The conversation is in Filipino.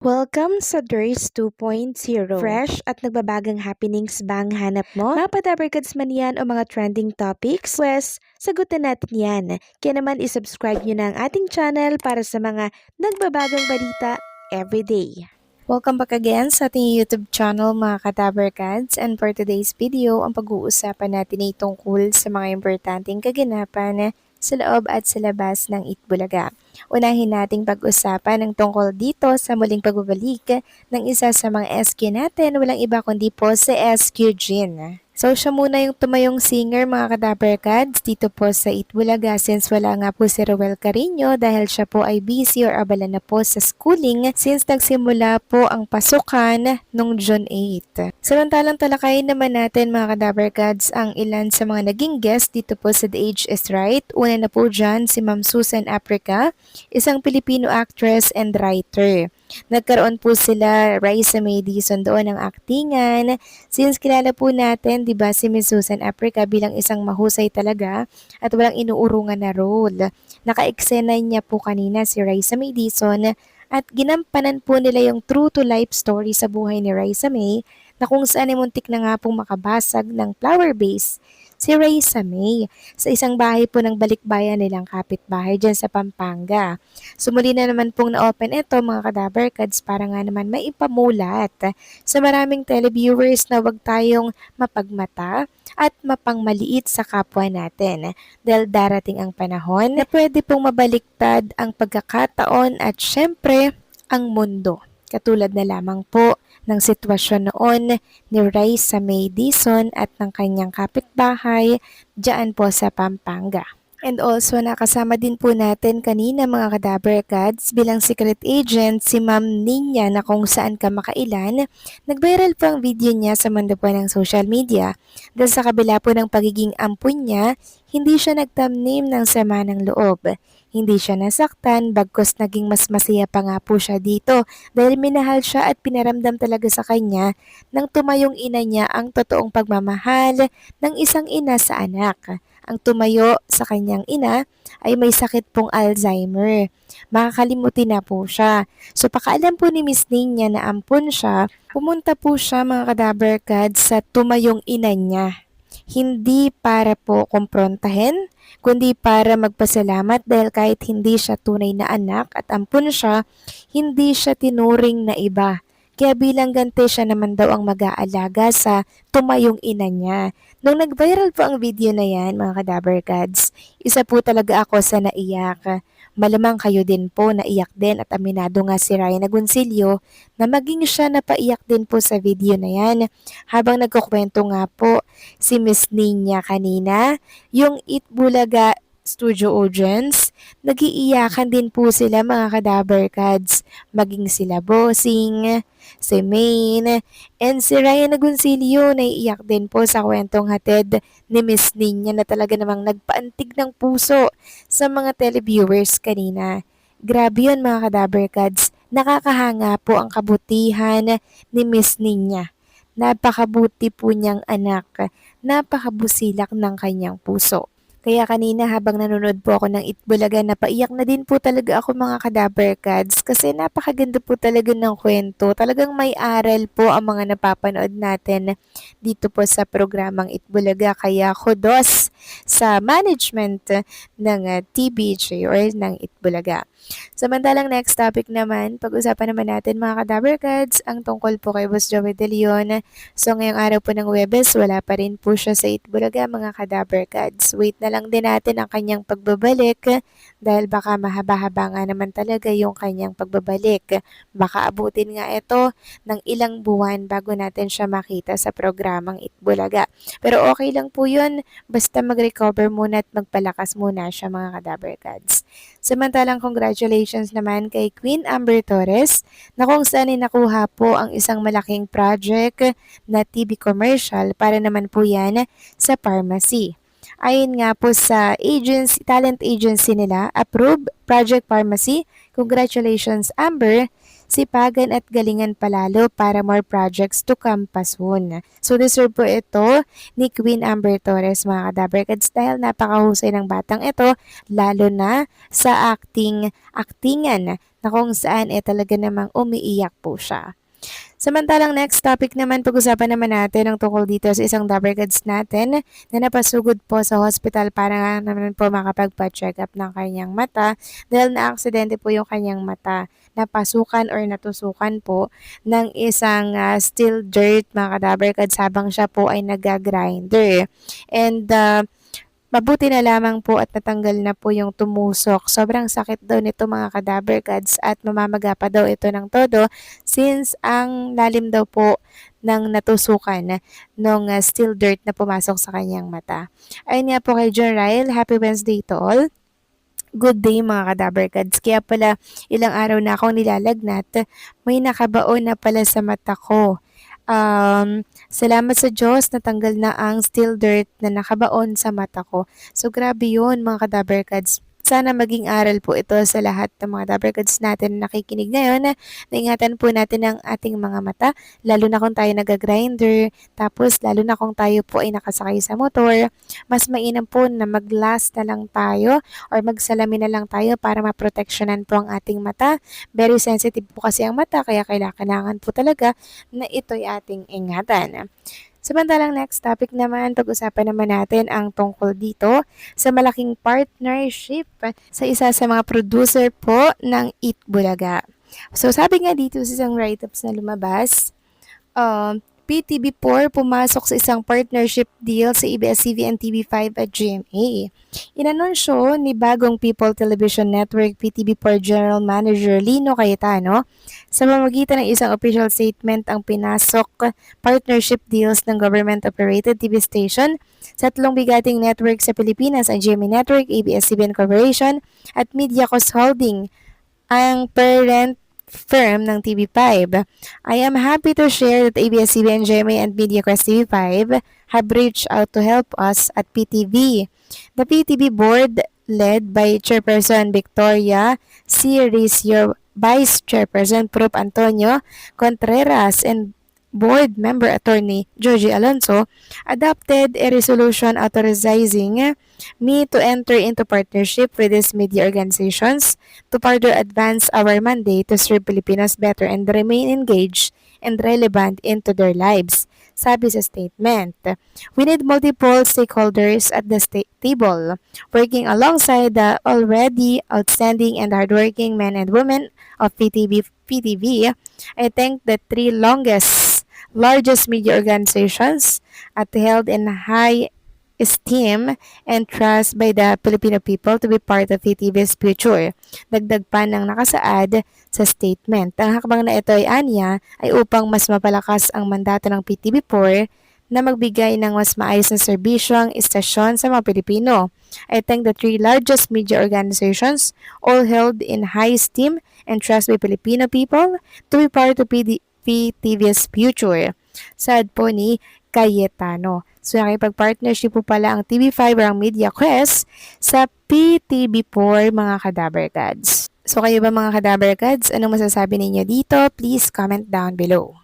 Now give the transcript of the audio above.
Welcome sa DRS 2.0. Fresh at nagbabagang happenings ba ang hanap mo? Mga padabarkads man yan o mga trending topics? Pwes, sagutin natin yan. Kaya naman isubscribe nyo na ang ating channel para sa mga nagbabagang balita everyday. Welcome back again sa ating YouTube channel mga katabarkads, and for today's video, ang pag-uusapan natin ay tungkol sa mga importanteng kaganapan sa loob at sa labas ng Itbulaga. Unahin nating pag-usapan ang tungkol dito sa muling pagbabalik ng isa sa mga SQ natin, walang iba kundi po si SQ Jin. So siya muna yung tumayong singer mga kadabarkads dito po sa Itbulaga since wala nga po si Roel Carino dahil siya po ay busy or abala na po sa schooling since nagsimula po ang pasukan nung June 8. Samantalang talakayin naman natin mga kadabarkads ang ilan sa mga naging guest dito po sa The Age is Right. Una na po dyan si Ma'am Susan Africa, isang Filipino actress and writer. Nagkaroon po sila Raisa May Dizon doon ng aktingan. Since kilala po natin, 'di ba, si Miss Susan Africa bilang isang mahusay talaga at walang inuurungan na role. Naka-eksena niya po kanina si Raisa May Dizon at ginampanan po nila yung true to life story sa buhay ni Raisa May na kung saan ay muntik na nga pong makabasag ng flower base si Raisa May sa isang bahay po ng balikbayan nilang kapitbahay dyan sa Pampanga. Sumuli na naman pong na-open ito mga kadabarkads para nga naman maipamulat sa maraming televiewers na wag tayong mapagmata at mapangmaliit sa kapwa natin dahil darating ang panahon na pwede pong mabaliktad ang pagkakataon at syempre ang mundo. Katulad na lamang po ng sitwasyon noon ni Raisa May Dizon at ng kanyang kapitbahay diyan po sa Pampanga. And also, nakasama din po natin kanina mga kadabarkads bilang secret agent si Ma'am Ninya na kung saan ka makailan. Nag-viral po ang video niya sa mundo po ng social media. Dahil sa kabila po ng pagiging ampun niya, hindi siya nagtamnim ng sama ng loob. Hindi siya nasaktan, bagkus naging mas masaya pa nga po siya dito dahil minahal siya at pinaramdam talaga sa kanya ng tumayong ina niya ang totoong pagmamahal ng isang ina sa anak. Ang tumayo sa kanyang ina ay may sakit pong Alzheimer. Makakalimutin na po siya. So pakaalam po ni Miss Ninya na ampun siya, pumunta po siya mga kadabarkads sa tumayong ina niya. Hindi para po kumprontahin, kundi para magpasalamat dahil kahit hindi siya tunay na anak at ampun siya, hindi siya tinuring na iba. Kaya bilang ganti siya naman daw ang mag-aalaga sa tumayong ina niya. Nung nag-viral po ang video na yan, mga kadabarkads, isa po talaga ako sa naiyak. Malamang kayo din po naiyak din at aminado nga si Ryan Agoncillo na maging siya napaiyak din po sa video na yan. Habang nagkukwento nga po si Miss Ninya kanina, yung Itbulaga studio audience, nagiiyakan din po sila mga kadabarkads. Maging sila Bossing, si Maine, and si Ryan Agoncillo naiiyak din po sa kwentong hatid ni Miss Ninya na talaga namang nagpaantig ng puso sa mga televiewers kanina. Grabe yun mga kadabarkads, nakakahanga po ang kabutihan ni Miss Ninya. Napakabuti po niyang anak, napakabusilak ng kanyang puso. Kaya kanina habang nanonood po ako ng Itbulaga, napaiyak na din po talaga ako mga kadabarkads kasi napakaganda po talaga ng kwento. Talagang may aral po ang mga napapanood natin dito po sa programang Itbulaga. Kaya kudos sa management ng TBJ or ng Itbulaga. Samantalang next topic naman, pag-usapan naman natin mga kadabarkads ang tungkol po kay Boss Joey De Leon. So ngayong araw po ng Huwebes, wala pa rin po siya sa Itbulaga mga kadabarkads. Wait na lang din natin ang kanyang pagbabalik dahil baka mahaba-haba nga naman talaga yung kanyang pagbabalik. Baka abutin nga ito ng ilang buwan bago natin siya makita sa programang Itbulaga. Pero okay lang po yun, basta mag-recover muna at magpalakas muna siya mga kadabarkads. Samantalang congratulations naman kay Queen Amber Torres na kung saan nakuha po ang isang malaking project na TV commercial para naman po yan sa pharmacy. Ayon nga po sa agency, talent agency nila, approved Project Pharmacy. Congratulations Amber, sipagan at galingan palalo para more projects to come pa soon. So deserve po ito ni Queen Amber Torres mga kadabarkads dahil napakahusay ng batang ito lalo na sa actingan na kung saan talaga namang umiiyak po siya. Samantalang next topic naman, pag-usapan naman natin ang tungkol dito sa isang Dabarkads natin na napasugod po sa hospital para nga naman po makapagpa-check up ng kanyang mata dahil na-aksidente po yung kanyang mata. Napasukan or natusukan po ng isang steel dirt mga Dabarkads habang siya po ay nag-grinder. And mabuti na lamang po at natanggal na po yung tumusok. Sobrang sakit daw nito mga Dabarkads at mamamaga pa daw ito ng todo since ang lalim daw po ng natusukan ng steel dirt na pumasok sa kanyang mata. Ayun nga po kay John Ryle, happy Wednesday to all. Good day mga Dabarkads. Kaya pala ilang araw na akong nilalagnat, may nakabaon na pala sa mata ko. Salamat sa Diyos natanggal na ang steel dirt na nakabaon sa mata ko. So grabe yun mga Dabarkads. Sana maging aral po ito sa lahat ng mga Dabarkads natin na nakikinig ngayon. Naingatan po natin ang ating mga mata, lalo na kung tayo nag-grinder, tapos lalo na kung tayo po ay nakasakay sa motor. Mas mainam po na mag-glass na lang tayo or magsalamin na lang tayo para maproteksyonan po ang ating mata. Very sensitive po kasi ang mata kaya kailangan po talaga na ito'y ating ingatan. Samantalang next topic naman, pag-usapan naman natin ang tungkol dito sa malaking partnership sa isa sa mga producer po ng Eat Bulaga. So sabi nga dito sa isang write-ups na lumabas, PTV4 pumasok sa isang partnership deal sa ABS-CBN TV5 at GMA. Inanunsyo ni bagong People Television Network PTV4 General Manager Lino Cayetano sa pamamagitan ng isang official statement ang pinasok partnership deals ng government-operated TV station sa tatlong bigating network sa Pilipinas, ang GMA Network, ABS-CBN Corporation at Mediacos Holding, ang parent firm ng TV5. I am happy to share that ABS-CBN, GMA, and MediaQuest TV5 have reached out to help us at PTV. The PTV board, led by Chairperson Victoria C. Rizio, Vice Chairperson Prof. Antonio Contreras, and Board Member Attorney Georgie Alonso, adopted a resolution authorizing me to enter into partnership with these media organizations to further advance our mandate to serve Filipinos better and remain engaged and relevant into their lives. Sabi sa statement, we need multiple stakeholders at the table, working alongside the already outstanding and hardworking men and women of PTV. I thank the three largest media organizations at held in high esteem and trust by the Filipino people to be part of PTV's future. Dagdag pa ng nakasaad sa statement. Ang hakbang na ito ay anya ay upang mas mapalakas ang mandato ng PTV4 na magbigay ng mas maayos na serbisyong istasyon sa mga Pilipino. I thank the three largest media organizations, all held in high esteem and trust by Filipino people, to be part of PTV's future. Sad po ni Cayetano. So nakipag-partnership po pala ang TV5 or ang MediaQuest sa PTV4 mga Dabarkads. So kayo ba mga Dabarkads, anong masasabi ninyo dito? Please comment down below.